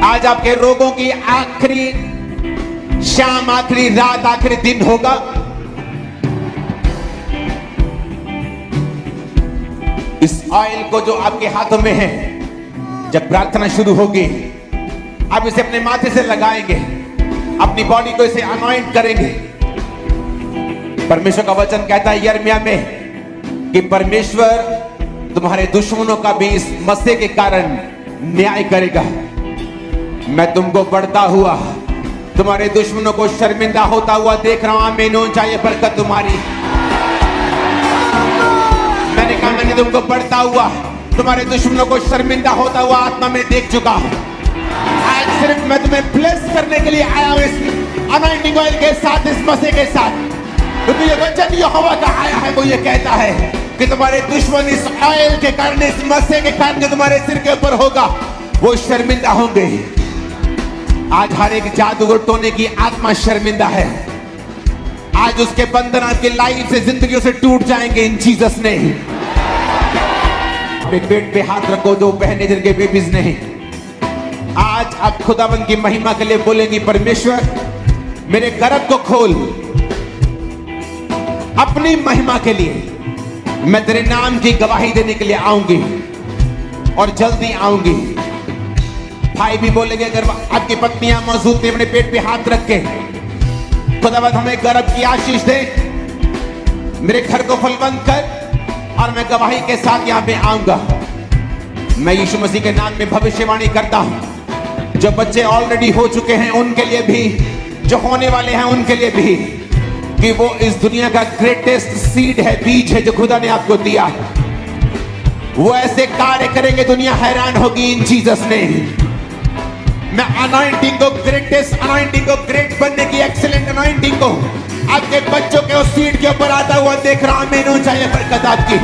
आज आपके रोगों की आखिरी शाम, आखिरी रात, आखिरी दिन होगा। इस ऑयल को जो आपके हाथों में है, जब प्रार्थना शुरू होगी आप इसे अपने माथे से लगाएंगे, अपनी बॉडी को इसे अनॉइंट करेंगे। परमेश्वर का वचन कहता है यिर्मयाह में कि परमेश्वर तुम्हारे दुश्मनों का भी इस मसीह के कारण न्याय करेगा। मैं तुमको बढ़ता हुआ, तुम्हारे दुश्मनों को शर्मिंदा होता हुआ देख रहा हूं। आमीन। चाहिए बरकत तुम्हारी। मैंने कहा मैंने तुमको बढ़ता हुआ, तुम्हारे दुश्मनों को शर्मिंदा होता हुआ आत्मा में देख चुका हूं। आज सिर्फ मैं तुम्हें ब्लेस करने के लिए आया हूं इस अनॉइंटिंग ऑयल के साथ, इस मसीह के साथ। क्योंकि ये वचन यहोवा का आया है, वो ये कहता है कि तुम्हारे दुश्मन इस ऑयल के कारण, इस मसीह के कारण जो तुम्हारे सिर के ऊपर होगा, वो शर्मिंदा होंगे। आज हर एक जादूगर टोने की आत्मा शर्मिंदा है। आज उसके बंधन आपकी लाइफ से, जिंदगियों से टूट जाएंगे इन जीसस ने। अपने पेट पे हाथ रखो, दो बहनें जिनके बेबीज नहीं। आज आप खुदाबंद की महिमा के लिए बोलेंगी, परमेश्वर मेरे गर्भ को खोल अपनी महिमा के लिए। मैं तेरे नाम की गवाही देने के लिए आऊंगी और जल्दी आऊंगी। भाई भी बोलेंगे, अगर आपकी पत्नियां मौजूद थे, अपने पेट पे हाथ रख के खुदावंद हमें गर्भ की आशीष दे, मेरे घर को फलवंत कर और मैं गवाही के साथ यहां पे आऊंगा। मैं यीशु मसीह के नाम में भविष्यवाणी करता हूं, जो बच्चे ऑलरेडी हो चुके हैं उनके लिए भी, जो होने वाले हैं उनके लिए भी, कि वो इस दुनिया का ग्रेटेस्ट सीड है, बीज है जो खुदा ने आपको दिया। वो ऐसे कार्य करेंगे, दुनिया हैरान होगी इन जीसस ने। मैं अनॉइंटिंग को, ग्रेटेस्ट अनॉइंटिंग को, ग्रेट बनने की एक्सीलेंट अनॉइंटिंग को आपके बच्चों के उस सीड के ऊपर आता हुआ देख रहा हूं। मैंने चाहिए बरकत आपकी।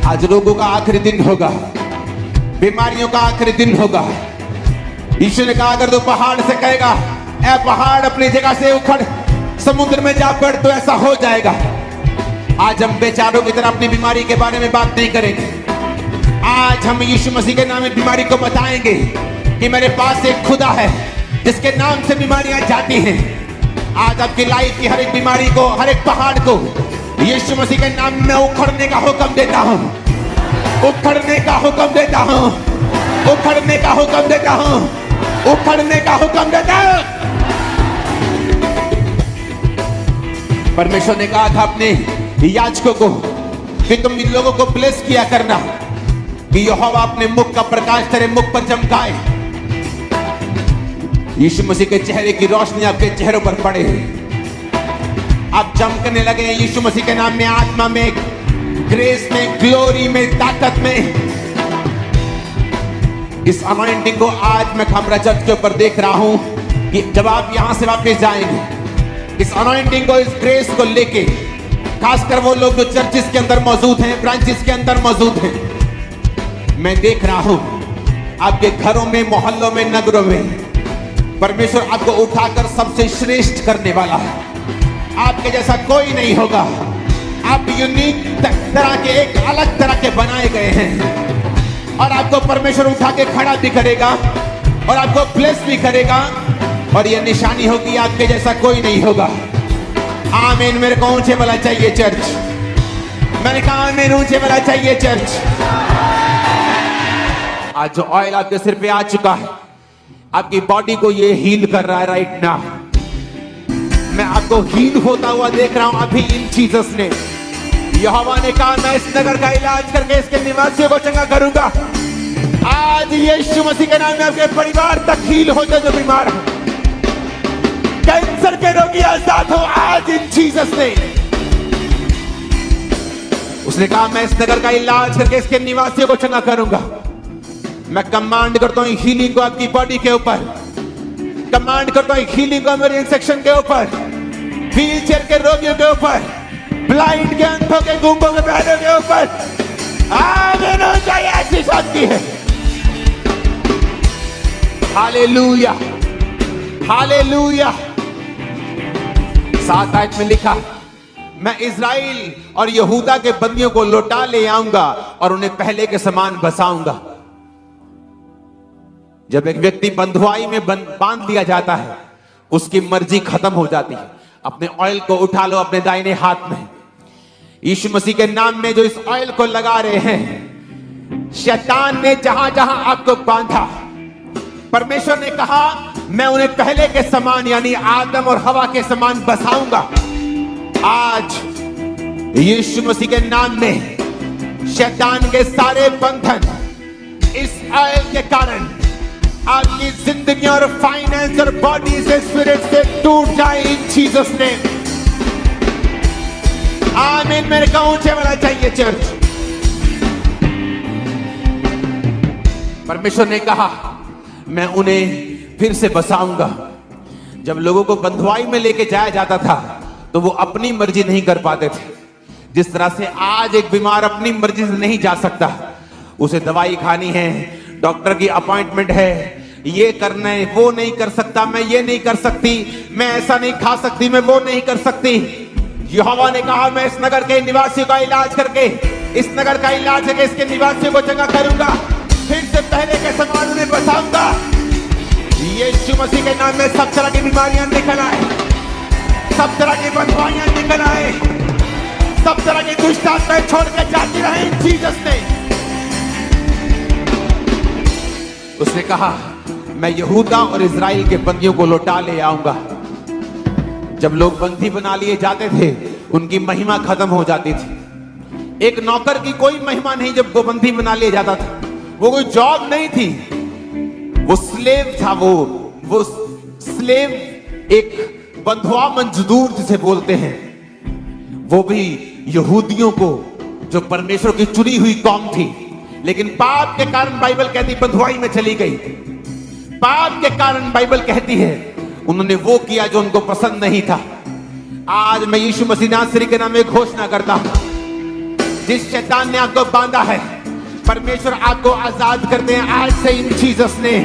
आज लोगों का आखिरी दिन होगा, बीमारियों का आखिरी दिन होगा। यीशु ने कहा अगर तू पहाड़ से कहेगा ऐ पहाड़ अपनी जगह से उखड़, समुद्र में जा पड़, तो ऐसा हो जाएगा। आज हम बेचारों की तरह अपनी बीमारी के बारे में बात नहीं करेंगे। आज हम यीशु मसीह के नाम में बीमारी को बताएंगे कि मेरे पास एक खुदा है जिसके नाम से बीमारियां जाती हैं। आज आपकी लाइफ की हर एक बीमारी को, हर एक पहाड़ को यीशु मसीह के नाम में उखड़ने का हुक्म देता हूं, उखड़ने का हुक्म देता हूं, उखड़ने का हुक्म देता हूं, उखड़ने का हुक्म देता हूं। परमेश्वर ने कहा था अपने याजकों को कि तुम इन लोगों को ब्लेस किया करना, कि यहोवा अपने मुख का प्रकाश तेरे मुख पर चमकाए, यीशु मसीह के चेहरे की रोशनी आपके चेहरों पर पड़े, आप चमकने लगे यीशु मसीह के नाम में, आत्मा में, ग्रेस में, ग्लोरी में, ताकत में। इस अनॉइंटिंग को आज मैं खमरा चर्च के ऊपर देख रहा हूं कि जब आप यहां से वापस जाएंगे, इस अनॉइंटिंग को, इस ग्रेस को लेके, खासकर वो लोग जो चर्चिस के अंदर मौजूद हैं, ब्रांचेस के अंदर मौजूद हैं, मैं देख रहा हूं आपके घरों में, मोहल्लों में, नगरों में परमेश्वर आपको उठाकर सबसे श्रेष्ठ करने वाला है। आपके जैसा कोई नहीं होगा। आप यूनिक तरह के, एक अलग तरह के बनाए गए हैं और आपको परमेश्वर उठा के खड़ा भी करेगा और आपको ब्लेस भी करेगा और यह निशानी होगी आपके जैसा कोई नहीं होगा। आमीन। मेरे को ऊंचे वाला चाहिए चर्च। मैंने कहा आमीन, ऊंचे वाला चाहिए चर्च। आज जो ऑयल आपके सिर पे आ चुका है, आपकी बॉडी को ये हील कर रहा है राइट नाउ। मैं आपको हील होता हुआ देख रहा हूं अभी इन जीसस ने। यहोवा ने कहा मैं इस नगर का इलाज करके इसके निवासियों को चंगा करूंगा। आज यीशु मसीह के नाम में आपके परिवार तक हील हो जाए जो बीमार हो, कैंसर के रोगी आजाद हो आज इन जीसस ने। उसने कहा मैं इस नगर का इलाज करके इसके निवासियों को चंगा करूंगा। मैं कमांड करता हूं हीलिंग को आपकी बॉडी के ऊपर, कमांड करता हूं हीलिंग को मेरे सेक्शन के ऊपर, व्हील चेयर के रोगियों के ऊपर, ब्लाइंड के, अंधों के, गूंगों के, बहरों के ऊपर। आमीन। चाहिए ऐसी शक्ति है। Hallelujah, hallelujah. 7 आयत में लिखा, मैं इज़राइल और यहूदा के बंदियों को लौटा ले आऊंगा और उन्हें पहले के समान बसाऊंगा। जब एक व्यक्ति बंधुआई में बांध दिया जाता है, उसकी मर्जी खत्म हो जाती है। अपने ऑयल को उठा लो अपने दाहिने हाथ में। यीशु मसीह के नाम में जो इस ऑयल को लगा रहे हैं, शैतान ने जहां जहां आपको बांधा, परमेश्वर ने कहा मैं उन्हें पहले के समान यानी आदम और हवा के समान बसाऊंगा। आज यीशु मसीह के नाम में शैतान के सारे बंधन इस ऑयल के कारण आपकी जिंदगी और फाइनेंस और बॉडी से, स्पिरिट से टूट जाए इन जीसस नेम। आमीन। मेरे को ऊंचे वाला चाहिए चर्च। परमेश्वर ने कहा मैं उन्हें फिर से बसाऊंगा। जब लोगों को बंधुआई में लेके जाया जाता था तो वो अपनी मर्जी नहीं कर पाते थे। जिस तरह से आज एक बीमार अपनी मर्जी से नहीं जा सकता, उसे दवाई खानी है, डॉक्टर की अपॉइंटमेंट है, ये करना है, वो नहीं कर सकता, मैं ये नहीं कर सकती, मैं ऐसा नहीं खा सकती, मैं वो नहीं कर सकती। यहोवा ने कहा मैं इस नगर के निवासियों का इलाज करके, इस नगर का इलाज करके इसके निवासियों को चंगा करूंगा, फिर से पहले के समान उन्हें बसाऊंगा। यीशु मसीह के नाम में सब तरह की बीमारियां निकल आए, सब तरह की बंधुआइयां निकल आए, सब तरह की दुष्ट आत्माएं छोड़ के जाती रहे इन जीसस ने। उसने कहा मैं यहूदा और इजराइल के बंदियों को लौटा ले आऊंगा। जब लोग बंदी बना लिए जाते थे, उनकी महिमा खत्म हो जाती थी। एक नौकर की कोई महिमा नहीं जब वो बंदी बना लिया जाता था। वो कोई जॉब नहीं थी, वो स्लेव था। वो स्लेव एक बंधुआ मजदूर जिसे बोलते हैं, वो भी यहूदियों को जो परमेश्वर की चुनी हुई कौम थी, लेकिन पाप के कारण बाइबल कहती बंधुआई में चली गई। पाप के कारण बाइबल कहती है उन्होंने वो किया जो उनको पसंद नहीं था। आज मैं यीशु मसीह नासरी के नाम में घोषणा करता हूं, जिस शैतान ने आपको बांधा है, परमेश्वर आपको आजाद करते हैं आज से इन जीसस ने।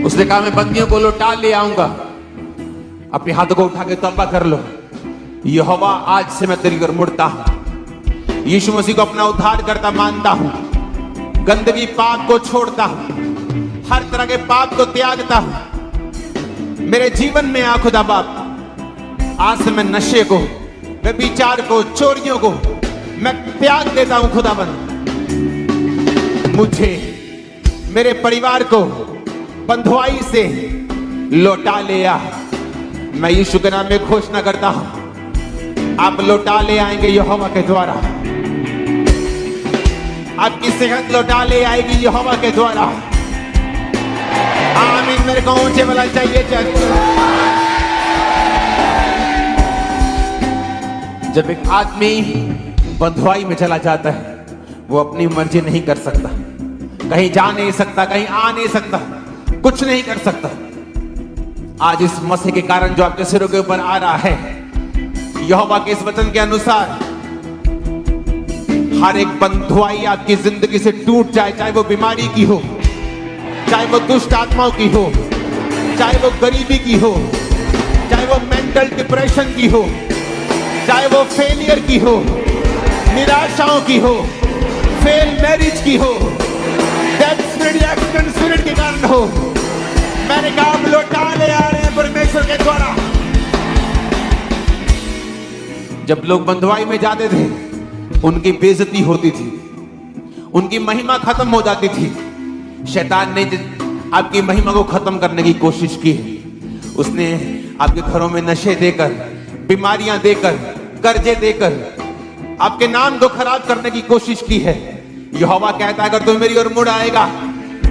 उसने कहा मैं बंदियों को लौटा ले आऊंगा। अपने हाथों को उठा के तौबा कर लो, यहोवा आज से मैं तेरी ओर मुड़ता हूं। यीशु मसीह को अपना उद्धार करता मानता हूं, गंदगी पाप को छोड़ता हूं, हर तरह के पाप को त्यागता हूं। मेरे जीवन में आ खुदा बाप, आज से मैं नशे को, व्यभिचार को, चोरियों को मैं त्याग देता हूं खुदाबंद। मुझे, मेरे परिवार को बंधुआई से लौटा ले आ। मैं यीशु के नाम में घोषणा करता हूं आप लौटा ले आएंगे यहोवा के द्वारा। आपकी सेहत लौटा ले आएगी यहोवा के द्वारा। आमीन। मेरे को ऊंचे वाला चाहिए चर्च। जब एक आदमी बंधुआई में चला जाता है, वो अपनी मर्जी नहीं कर सकता, कहीं जा नहीं सकता, कहीं आ नहीं सकता, कुछ नहीं कर सकता। आज इस मसीह के कारण जो आपके सिरों के ऊपर आ रहा है, यहोवा के इस वचन के अनुसार हर एक बंधुआई आपकी जिंदगी से टूट जाए, चाहे वो बीमारी की हो, चाहे वो दुष्ट आत्माओं की हो, चाहे वो गरीबी की हो, चाहे वो मेंटल डिप्रेशन की हो, चाहे वो फेलियर की हो, निराशाओं की हो, फेल मैरिज की हो, डेथ स्पिरिट या एक्सीडेंट स्पिरिट के कारण हो। मैंने कहा आप लौटा ले आ रहे हैं परमेश्वर के द्वारा। जब लोग बंधुआई में जाते थे, उनकी बेइज्जती होती थी, उनकी महिमा खत्म हो जाती थी। शैतान ने आपकी महिमा को खत्म करने की कोशिश की। उसने आपके घरों में नशे देकर, बीमारियां देकर, कर्जे देकर आपके नाम को खराब करने की कोशिश की है। यहोवा कहता है अगर तुम मेरी ओर मुड़ आएगा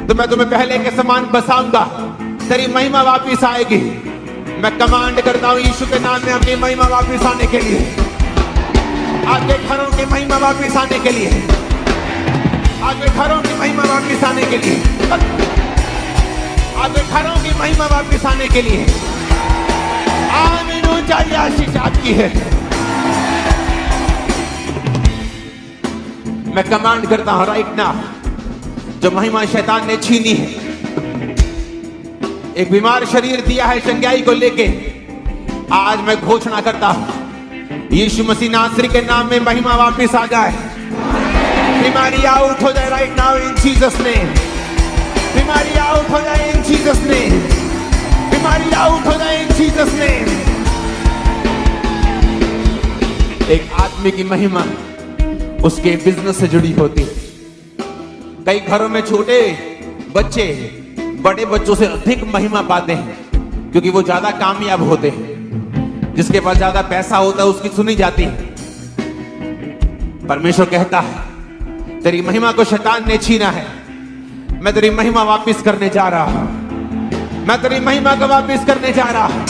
तो मैं तुम्हें पहले के समान बसाऊंगा, तेरी महिमा वापिस आएगी। मैं कमांड करता हूं यीशु के नाम में आपकी महिमा वापिस आने के लिए, आपके घरों की महिमा वापिस आने के लिए, आपके घरों की महिमा वापिस आने के लिए, आपके घरों की महिमा वापिस आने के लिए। आमीन। ऊंचाई आशीष आपकी है। मैं कमांड करता हूं राइट नाउ, जो महिमा शैतान ने छीनी है, एक बीमार शरीर दिया है चंगाई को लेके, आज मैं घोषणा करता हूं यीशु मसीह नासरी के नाम में महिमा वापिस आ जाए, बीमारी आउट हो जाए right now in Jesus name. बीमारी आउट हो जाए इन जीसस नेम। बीमारी आउट हो जाए इन जीसस नेम। एक आदमी की महिमा उसके बिजनेस से जुड़ी होती है। कई घरों में छोटे बच्चे बड़े बच्चों से अधिक महिमा पाते हैं क्योंकि वो ज्यादा कामयाब होते हैं। जिसके पास ज्यादा पैसा होता है उसकी सुनी जाती है। परमेश्वर कहता है तेरी महिमा को शैतान ने छीना है, मैं तेरी महिमा वापस करने जा रहा हूं। मैं तेरी महिमा को वापस करने जा रहा हूं।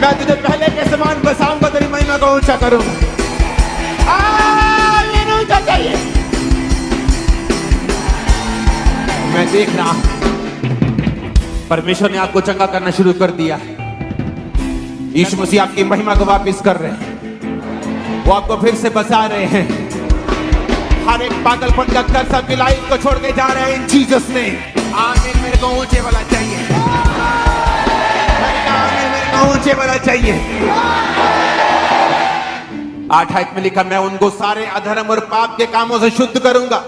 मैं तुझे पहले के समान बसाऊंगा, तेरी महिमा को ऊंचा करूंगा। ऊंचा चाहिए। मैं देख रहा हूं परमेश्वर ने आपको चंगा करना शुरू कर दिया। यीशु मसीह आपकी महिमा को वापस कर रहे हैं। वो आपको फिर से बचा रहे हैं। हर एक पागलपन का कर्ज आपकी लाइफ को छोड़ के जा रहे हैं इन जीसस ने। आमीन। मेरे को ऊंचे वाला चाहिए। मेरे को ऊंचे वाला चाहिए। 8 में लिखा, मैं उनको सारे अधर्म और पाप के कामों से शुद्ध करूंगा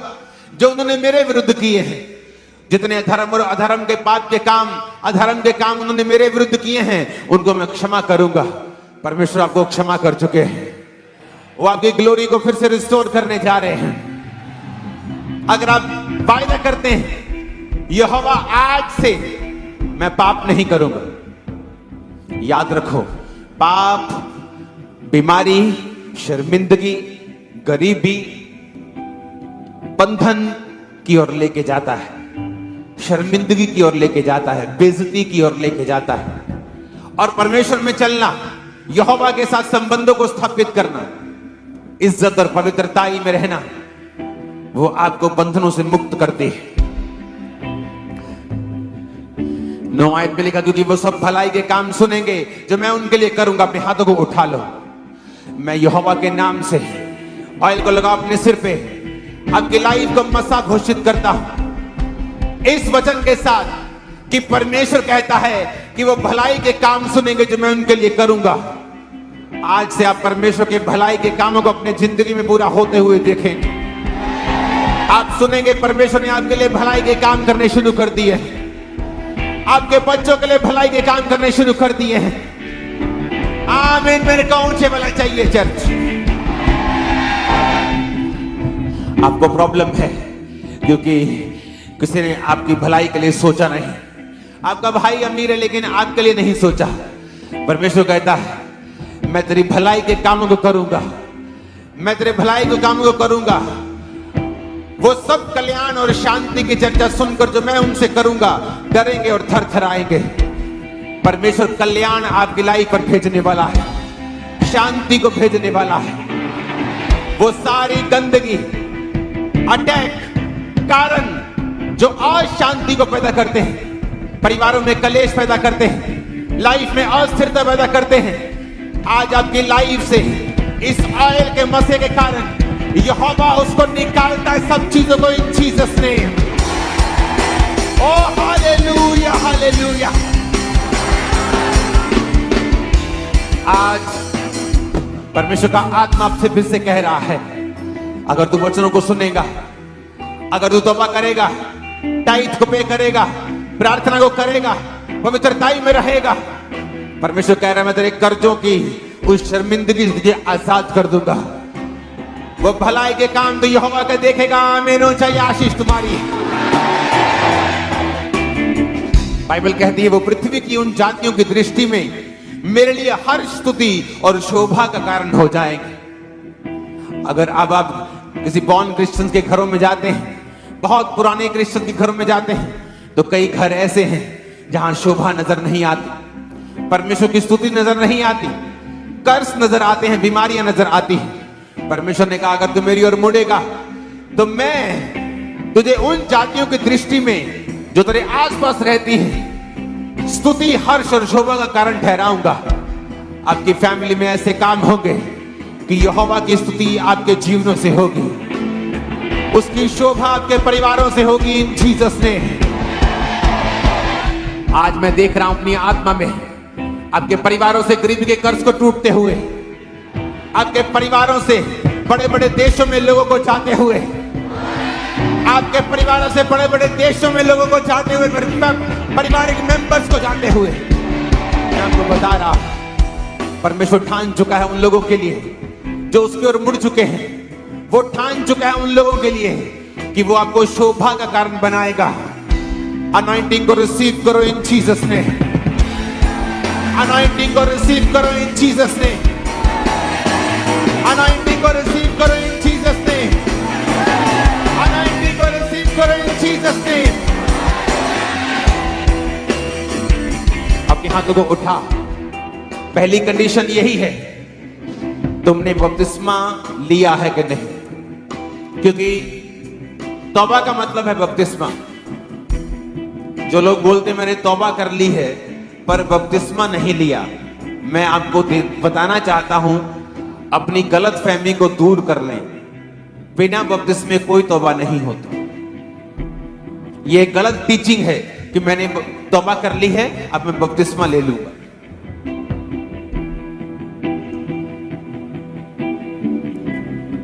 जो उन्होंने मेरे विरुद्ध किए हैं। जितने धर्म और अधर्म के पाप के काम, अधर्म के काम उन्होंने मेरे विरुद्ध किए हैं, उनको मैं क्षमा करूंगा। परमेश्वर आपको क्षमा कर चुके हैं। वो आपकी ग्लोरी को फिर से रिस्टोर करने जा रहे हैं। अगर आप वायदा करते हैं यहोवा आज से मैं पाप नहीं करूंगा, याद रखो पाप बीमारी, शर्मिंदगी, गरीबी, बंधन की ओर लेके जाता है। शर्मिंदगी की ओर लेके जाता है, बेइज्जती की ओर लेके जाता है। और परमेश्वर में चलना, यहोवा के साथ संबंधों को स्थापित करना, इज्जत और पवित्रताई में रहना, वो आपको बंधनों से मुक्त करते हैं। 9 आयत में लिखा, क्योंकि वो सब भलाई के काम सुनेंगे जो मैं उनके लिए करूंगा। अपने हाथों को उठा लो। मैं यहोवा के नाम से ऑयल को लगाओ अपने सिर पे, आपकी लाइफ को मसा घोषित करता हूं इस वचन के साथ कि परमेश्वर कहता है कि वो भलाई के काम सुनेंगे जो मैं उनके लिए करूंगा। आज से आप परमेश्वर के भलाई के कामों को अपने जिंदगी में पूरा होते हुए देखेंगे। आप सुनेंगे परमेश्वर ने आपके लिए भलाई के काम करने शुरू कर दिए हैं। आपके बच्चों के लिए भलाई के काम करने शुरू कर दिए हैं। आमीन। मेरे को ऊंचे वाला चाहिए चर्च। आपको प्रॉब्लम है क्योंकि किसी ने आपकी भलाई के लिए सोचा नहीं। आपका भाई अमीर है लेकिन आपके लिए नहीं सोचा। परमेश्वर कहता है मैं तेरी भलाई के कामों को करूंगा। मैं तेरे भलाई के कामों को करूंगा। वो सब कल्याण और शांति की चर्चा सुनकर जो मैं उनसे करूंगा, डरेंगे और थरथराएंगे। परमेश्वर कल्याण आपकी लाइफ पर भेजने वाला है, शांति को भेजने वाला है। वो सारी गंदगी, अटैक, कारण जो अशांति को पैदा करते हैं, परिवारों में कलेश पैदा करते हैं, लाइफ में अस्थिरता पैदा करते हैं, आज आपकी लाइफ से इस ऑयल के मसे के कारण यहोवा उसको निकालता है सब चीजों को in Jesus name. Oh hallelujah, hallelujah. आज परमेश्वर का आत्मा आपसे फिर से कह रहा है, अगर तू वचनों को सुनेगा, अगर तू तौबा करेगा, टाइट को पे करेगा, प्रार्थना को करेगा, पवित्रताई में रहेगा, परमेश्वर कह रहा है मैं तेरे कर्जों की उस शर्मिंदगी से तुझे आजाद कर दूंगा। वो भलाई के काम तो यहोवा का देखेगा। आमीन। चाहिए आशीष तुम्हारी। बाइबल कहती है वो पृथ्वी की उन जातियों की दृष्टि में मेरे लिए हर स्तुति और शोभा का कारण हो जाएंगे। अगर अब आप किसी बॉर्न क्रिश्चियन के घरों में जाते हैं, बहुत पुराने क्रिश्चियन के घरों में जाते हैं, तो कई घर ऐसे हैं जहां शोभा नजर नहीं आती, परमेश्वर की स्तुति नजर नहीं आती, कर्ज नजर आते हैं, बीमारियां नजर आती हैं। परमेश्वर ने कहा अगर तू मेरी ओर मुड़ेगा तो मैं तुझे उन जातियों की दृष्टि में जो तेरे आसपास रहती हैं स्तुति, हर्ष और शोभा का कारण ठहराऊंगा। आपकी फैमिली में ऐसे काम होंगे कि यहोवा की स्तुति आपके जीवनों से होगी, उसकी शोभा आपके परिवारों से होगी इन जीसस ने। आज मैं देख रहा हूं अपनी आत्मा में आपके परिवारों से गरीबी के कर्ज को टूटते हुए, आपके परिवारों से बड़े बड़े देशों में लोगों को जाते हुए, आपके परिवारों से बड़े बड़े देशों में लोगों को जाते हुए, पारिवारिक मेंबर्स को जाते हुए, मैं आपको बता रहा हूं, परमेश्वर ठान चुका है उन लोगों के लिए जो उसकी ओर मुड़ चुके हैं। वो ठान चुका है उन लोगों के लिए कि वो आपको शोभा का कारण बनाएगा। अनॉइंटिंग को रिसीव करो इन जीसस ने। अनॉइंटिंग को रिसीव करो इन जीसस ने। अनॉइंटिंग को रिसीव करो इन जीसस ने। अनॉइंटिंग को रिसीव करो इन जीसस ने। अपने हाथों को उठा। पहली कंडीशन यही है, तुमने बपतिस्मा लिया है कि नहीं, क्योंकि तौबा का मतलब है बपतिस्मा। जो लोग बोलते मैंने तौबा कर ली है पर बपतिस्मा नहीं लिया, मैं आपको बताना चाहता हूं, अपनी गलत फहमी को दूर कर लें। बिना बपतिस्मे कोई तौबा नहीं होता। यह गलत टीचिंग है कि मैंने तौबा कर ली है, अब मैं बपतिस्मा ले लूंगा।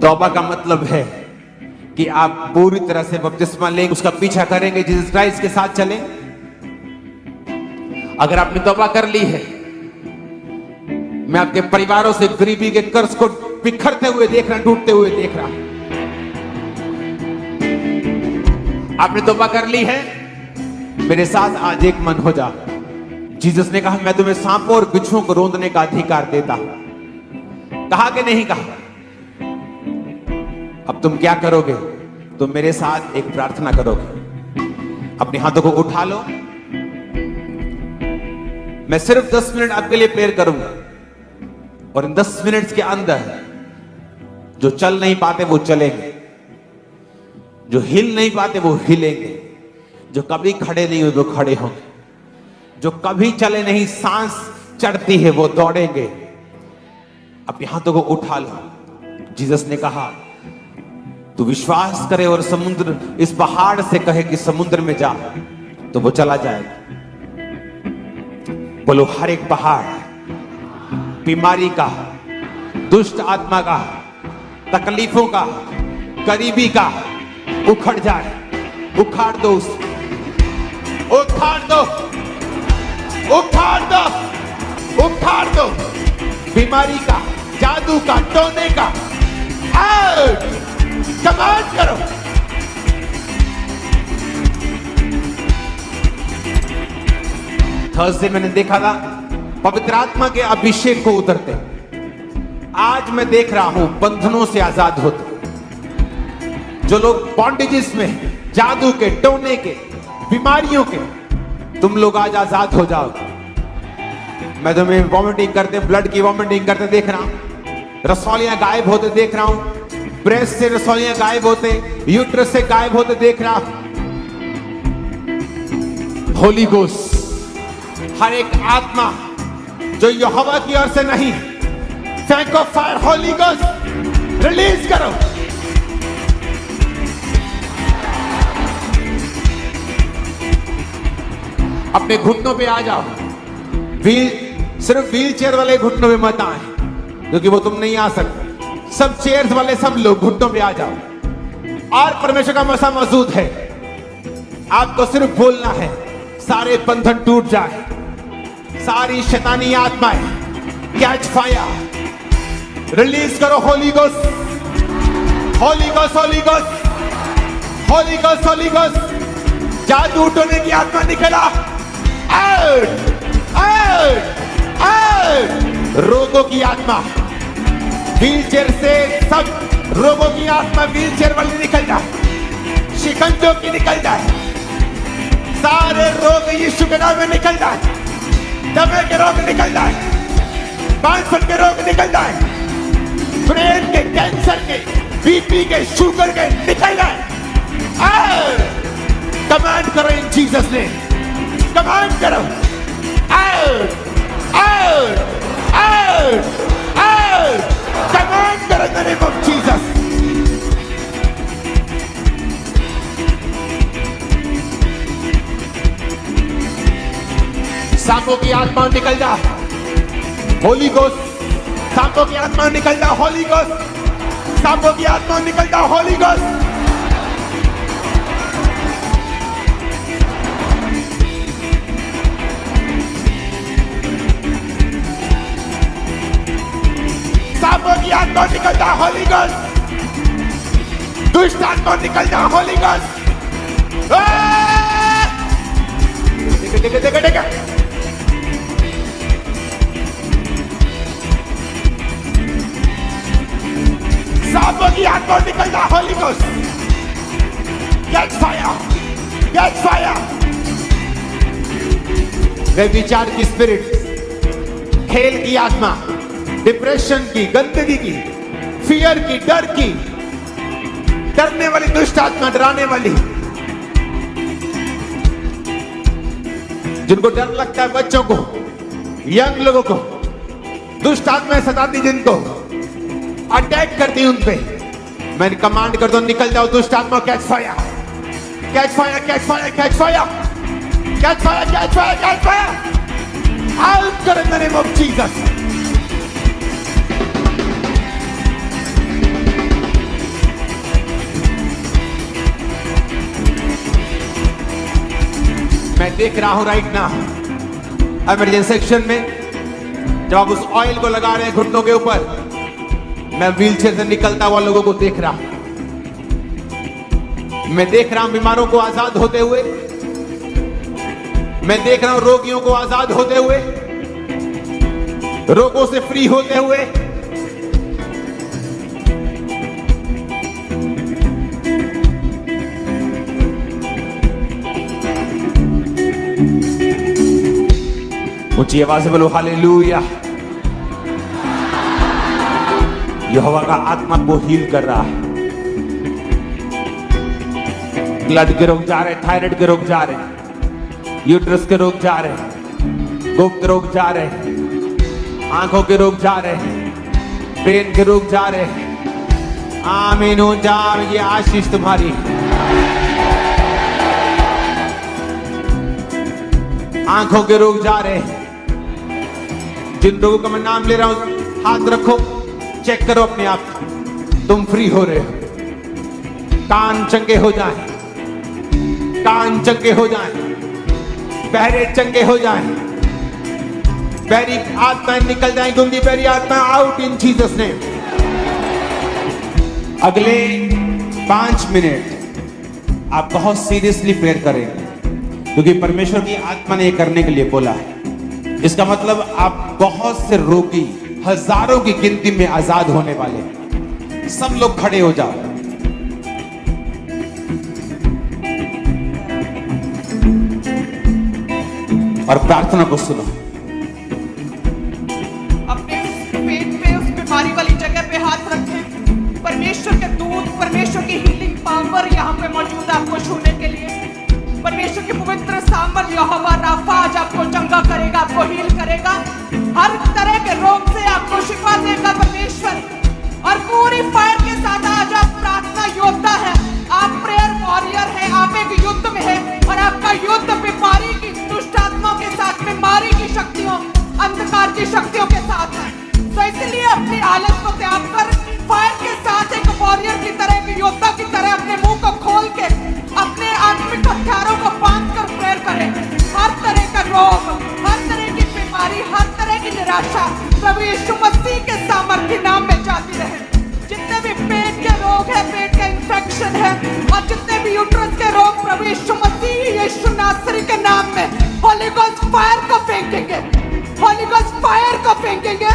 तौबा का मतलब है कि आप पूरी तरह से बपतिस्मा लेंगे, उसका पीछा करेंगे, जीसस क्राइस्ट के साथ चलें। अगर आपने तौबा कर ली है, मैं आपके परिवारों से गरीबी के कर्ज को बिखरते हुए देख रहा, टूटते हुए देख रहा। आपने तौबा कर ली है, मेरे साथ आज एक मन हो जा। जीसस ने कहा मैं तुम्हें सांपों और बिच्छुओं को रौंदने का अधिकार देता हूं। कहा कि नहीं कहा? अब तुम क्या करोगे? तुम मेरे साथ एक प्रार्थना करोगे। अपने हाथों को उठा लो। मैं सिर्फ 10 मिनट आपके लिए प्रेयर करूंगा और इन 10 मिनट्स के अंदर जो चल नहीं पाते वो चलेंगे, जो हिल नहीं पाते वो हिलेंगे, जो कभी खड़े नहीं हुए वो खड़े होंगे, जो कभी चले नहीं, सांस चढ़ती है वो दौड़ेंगे। अपने हाथों को उठा लो। जीसस ने कहा तू विश्वास करे और समुद्र, इस पहाड़ से कहे कि समुद्र में जा, तो वो चला जाएगा। बोलो हर एक पहाड़, बीमारी का, दुष्ट आत्मा का, तकलीफों का, गरीबी का उखड़ जाए। उखाड़ दो उसे, उखाड़ दो, उखाड़ दो, उखाड़ दो। बीमारी का, जादू का, टोने का, आउट। कमांड करो। थर्सडे मैंने देखा था पवित्र आत्मा के अभिषेक को उतरते। आज मैं देख रहा हूं बंधनों से आजाद होते। जो लोग बॉन्डेजेस में, जादू के, टोने के, बीमारियों के, तुम लोग आज आजाद हो जाओ। मैं तुम्हें वॉमिटिंग करते, ब्लड की वॉमिटिंग करते देख रहा हूं। रसौलियां गायब होते देख रहा हूं। ब्रेस्ट से रसौलियां गायब होते, यूट्रस से गायब होते देख रहा। होली गोस्ट, हर एक आत्मा जो यहोवा की ओर से नहीं, फेंको फायर। होली गोस्ट रिलीज करो। अपने घुटनों पे आ जाओ। सिर्फ व्हील चेयर वाले घुटनों पे मत आए, क्योंकि वो तुम नहीं आ सकते। सब चेयर्स वाले सब लोग घुटनों पे आ जाओ। और परमेश्वर का मसा मौजूद है। आपको सिर्फ बोलना है, सारे बंधन टूट जाए, सारी शैतानी आत्माएं कैच फायर। रिलीज करो Holi ghost, Holi ghost, Holi ghost, Holi ghost, Holi ghost. जादू टोने की आत्मा निकला। Out, out, out. रोगों की आत्मा, व्हीलचेयर से सब रोगों की आत्मा व्हीलचेयर वाली निकल जाए। शिकंजों की निकल जाए। सारे रोग यीशु के नाम में निकल जाए। दमे के रोग निकल जाए। बांसर के रोग निकल जाए। ब्रेन के, कैंसर के, बीपी के, शुगर के निकल जाए। कमांड करो इन जीसस ने। कमांड करो। Out, out, out, out. Command करो in the name of Jesus. सांपों की आत्मा निकल जा। होली गोस्ट, सांपों की आत्मा निकल जा। होली गोस्ट, सांपों की आत्मा निकल जा। होली गोस्ट, आत्मा निकल जा होली गॉस्ट, दुष्ट आत्मा निकल जा होली गॉस्ट। देखा सांपों की आत्मा निकल जा Holi ghost. Catch fire, catch fire. व्यभिचार की स्पिरिट, खेल की आत्मा, डिप्रेशन की, गंदगी की, फियर की, डर की, डरने वाली दुष्ट आत्मा, डराने वाली, जिनको डर लगता है, बच्चों को, यंग लोगों को, दुष्ट आत्माएं सताती जिनको, अटैक करती उन पे, मैं कमांड कर दो निकल जाओ दुष्ट आत्मा। Catch fire, catch fire, catch fire, catch fire, catch fire, catch fire, catch fire. Out कर in the name of Jesus. मैं देख रहा हूं राइट नाउ इमरजेंसी सेक्शन में, जब आप उस ऑयल को लगा रहे हैं घुटनों के ऊपर, मैं व्हीलचेयर से निकलता हुआ लोगों को देख रहा हूं। मैं देख रहा हूं बीमारों को आजाद होते हुए, मैं देख रहा हूं रोगियों को आजाद होते हुए, रोगों से फ्री होते हुए। ऊंची आवाज से बोलो हालेलुया। यहोवा का आत्मा को हील कर रहा है। ब्लड के रोग जा रहे, थायराइड के रोग जा रहे, यूट्रस के रोग जा रहे, गुप्त रोग जा रहे, आंखों के रोग जा रहे, ब्रेन के रोग जा रहे। आमीन हो जाओ, ये आशीष तुम्हारी। आंखों के रोग जा रहे, जिन लोगों का मैं नाम ले रहा हूं, हाथ रखो, चेक करो अपने आप, तुम फ्री हो रहे हो। कान चंगे हो जाएं, कान चंगे हो जाएं, बहरे चंगे हो जाएं, बहरी आत्माएं निकल जाएं, गूंगी बहरी आत्मा आउट इन जीसस नेम। अगले 5 मिनट आप बहुत सीरियसली प्रेयर करेंगे, क्योंकि परमेश्वर की आत्मा ने ये करने के लिए बोला है। इसका मतलब आप बहुत से रोगी, हजारों की गिनती में आजाद होने वाले हैं। सब लोग खड़े हो जाओ। और प्रार्थना को सुनो। अपने पेट पे, उस बीमारी वाली जगह पे हाथ रखें। परमेश्वर के दूत, परमेश्वर की हीलिंग पावर यहाँ पे मौजूद है आपको छूने के लिए। परमेश्वर की पवित्र सामर्थ यहोवा राफा आज आपको चंगा करेगा, आपको हील करेगा, हर तरह के रोग से आपको शिफा देगा परमेश्वर। और पूरी फायर के साथ आज आप प्रार्थना योद्धा है, आप प्रेयर वॉरियर है, आप एक युद्ध में है, और आपका युद्ध बीमारी की, दुष्ट आत्माओं के साथ, बीमारी की शक्तियों, अंधकार की शक्तियों के साथ है। तो इसलिए अपनी हालत को त्याग कर फायर के साथ एक वॉरियर की तरह, एक योद्धा की तरह अपने मुंह को खोल के अपने आत्मिक हथियारों को बांध कर प्रेयर करें। हर तरह का रोग, हर तरह की बीमारी, हर तरह की निराशा प्रभु यीशु मसीह के सामर्थ्य नाम में जाती रहे। जितने भी पेट के रोग है, पेट का इंफेक्शन है, और जितने भी यूट्रस के रोग, प्रभु यीशु मसीह, यीशु नासरी के नाम में होली गोस्ट फायर को फेंकेंगे, होली गोस्ट फायर को फेंकेंगे,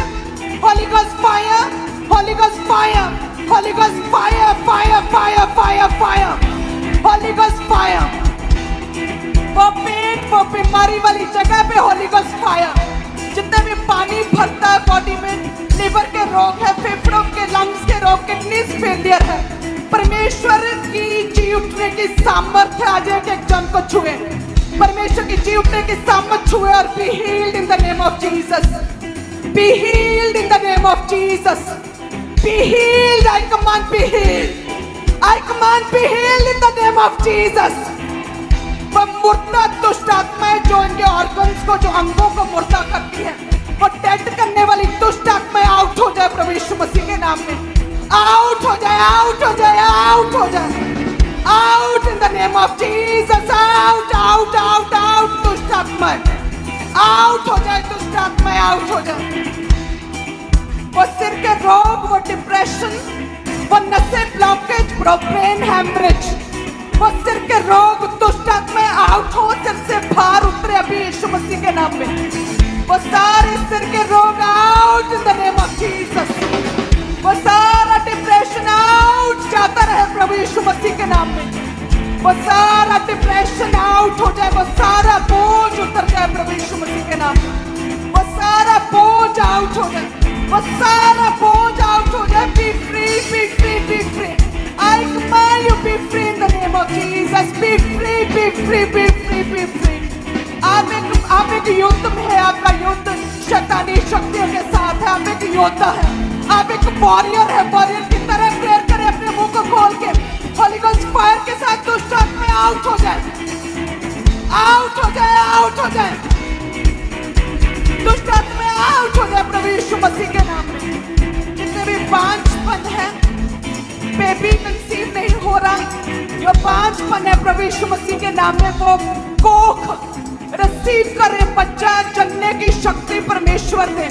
holy ghost fire, holy ghost fire, holy ghost fire, fire, fire, fire, fire, holy ghost fire. वो पेट, वो बीमारी वाली जगह पे होली गोस्ट फायर। जितने भी पानी भरता है बॉडी में, लिवर के रोग है, फेफड़ों के, लंग्स के रोग, किडनीज फेलियर है, परमेश्वर की जी उठने की सामर्थ्य आज एक जन को छुए। परमेश्वर की जी उठने की सामर्थ्य छुए और be healed in the name of Jesus, be healed in the name of Jesus, be healed. I command be healed, I command be healed in the name of Jesus. वह मुर्दा दुष्ट आत्माएं जो इनके ऑर्गन्स को, जो अंगों को मुर्दा करती है, वो डेड करने वाली दुष्ट आत्माएं आउट हो जाए प्रभु यीशु मसीह के नाम में, आउट हो जाए, आउट हो जाए, आउट हो जाए, out in the name of Jesus, out, out, out, out दुष्ट आत्माएं आउट हो जाए, दुष्ट आत्माएं आउट हो जाए। वो सिर के रोग, वो डिप्रेशन, वो नसें ब्लॉकेज, वो ब्रेन हैमरेज, वो सिर के रोग, दुष्ट आत्माएं आउट हो, सिर से बाहर उतरे अभी यीशु मसीह के नाम में। वो सारे सिर के रोग out in the name of Jesus. वो सारा डिप्रेशन आउट जाता रहे प्रभु यीशु मसीह के नाम में। वो सारा डिप्रेशन आउट हो जाए, वो सारा बोझ उतर जाए प्रभु यीशु मसीह के नाम में। वो सारा बोझ आउट हो जाए, वो सारा बोझ आउट हो जाए। B free, B free, B free. I command you be free in the name of Jesus. Be free, be free, be free, be free. आप एक युद्ध में है, आपका युद्ध शैतानी शक्तियों के साथ है। आप एक योद्धा है, आप एक वॉरियर है। वॉरियर की तरह प्रेयर करें अपने मुंह को खोल के। होली गोस्ट फायर के साथ दुष्ट आत्माएं आउट हो जाए, आउट हो जाए, आउट हो जाए। दुष्ट आत्माएं आउट हो जाए प्रभु यीशु मसीह के नाम में। जितने भी बांझपन है, बेबी कंसीव नहीं हो रहा, जो बांझपन है प्रभु यीशु मसीह के नाम में वो कोख रिसीव करे। बच्चा जनने की शक्ति परमेश्वर दे,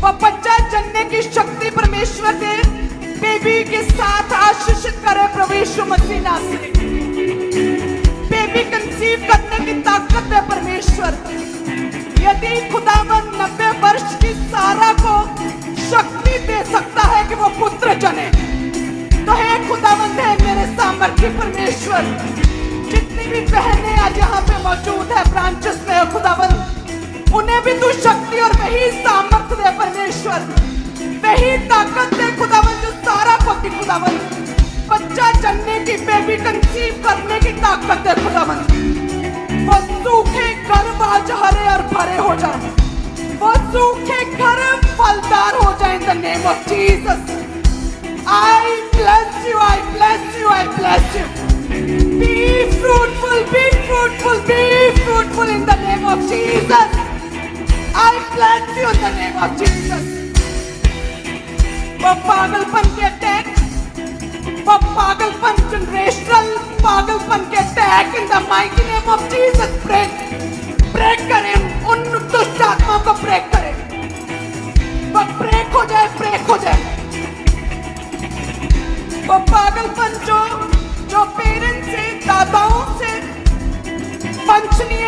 वो बच्चा जनने की शक्ति परमेश्वर दे। बेबी के साथ आशीषित करे प्रभु यीशु मसीह नाम से। बेबी कंसीव करने की ताकत है परमेश्वर। यदि खुदावन 90 वर्ष की सारा को शक्ति दे सकता है कि वो पुत्र जने, तो हे खुदावंद है मेरे सामर्थ्य परमेश्वर। जितनी भी बहनें आज यहाँ पे मौजूद है ब्रांचेस में खुदावंद, उन्हें भी तू शक्ति और वही सामर्थ्य दे परमेश्वर, वही ताकत दे खुदावंद जो सारा को दी खुदावंद। बच्चा जनने की, बेबी कंसीव करने की ताकत दे खुदावंद। वो सूखे गर्भ आज हरे और भरे हो जाए, वो सूखे गर्भ फलदार हो जाए इन the name of Jesus. I bless you, I bless you, I bless you. Be fruitful, be fruitful, be fruitful in the name of Jesus. I bless you in the name of Jesus. वो पागलपन के attack, वो पागलपन, generational पागलपन के attack in the mighty name of Jesus break करें, उन दुष्ट आत्माओं को ब्रेक करें। वो ब्रेक हो जाए, ब्रेक हो जाए। वो पागलपन जो पेरेंट्स से, दादाओं से पंचनीय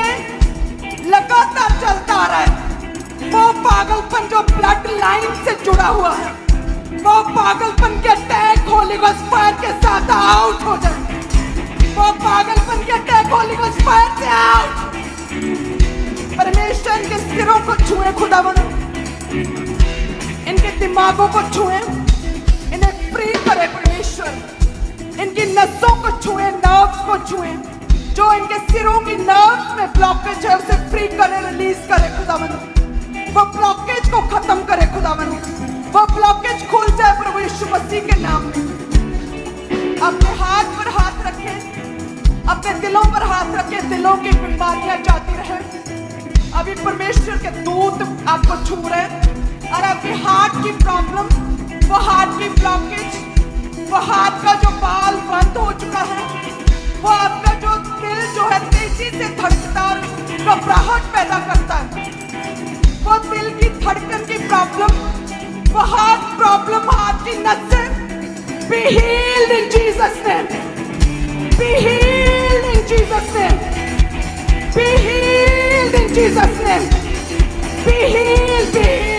लगातार चलता आ रहा है, वो पागलपन जो ब्लड लाइन से जुड़ा हुआ है, वो पागलपन के अटैक होली गोस्ट फायर के साथ आउट हो जाए। वो पागलपन के अटैक होली गोस्ट फायर से आउट। परमेश्वर इनके सिरों को छुए खुदावन, इनके दिमागों को छुए, इन्हें फ्री करे परमेश्वर। इनकी नसों को छुए, नर्व्स को छुए, जो इनके सिरों की नर्व्स में ब्लॉकेज है उसे फ्री करे, रिलीज करे खुदावन। वो ब्लॉकेज को खत्म करे खुदावन, वो ब्लॉकेज खुल जाए प्रभु यीशु मसीह के नाम में। अपने हाथ पर हाथ रखें, अपने दिलों पर हाथ रखें, दिलों की बीमारियां जाती रहे। अभी परमेश्वर के दूत आपको छू रहे हैं और आपकी हार्ट की प्रॉब्लम, वो हार्ट की ब्लॉकेज, वो हार्ट का जो बाल बंद हो चुका है, वो आपका जो दिल जो है तेजी से धड़कता और घबराहट पैदा करता है, वो दिल की धड़कन की प्रॉब्लम, वो हार्ट प्रॉब्लम, हार्ट की नसें, be healed in Jesus name, be healed in Jesus name, be healed in Jesus name, be healed, be healed.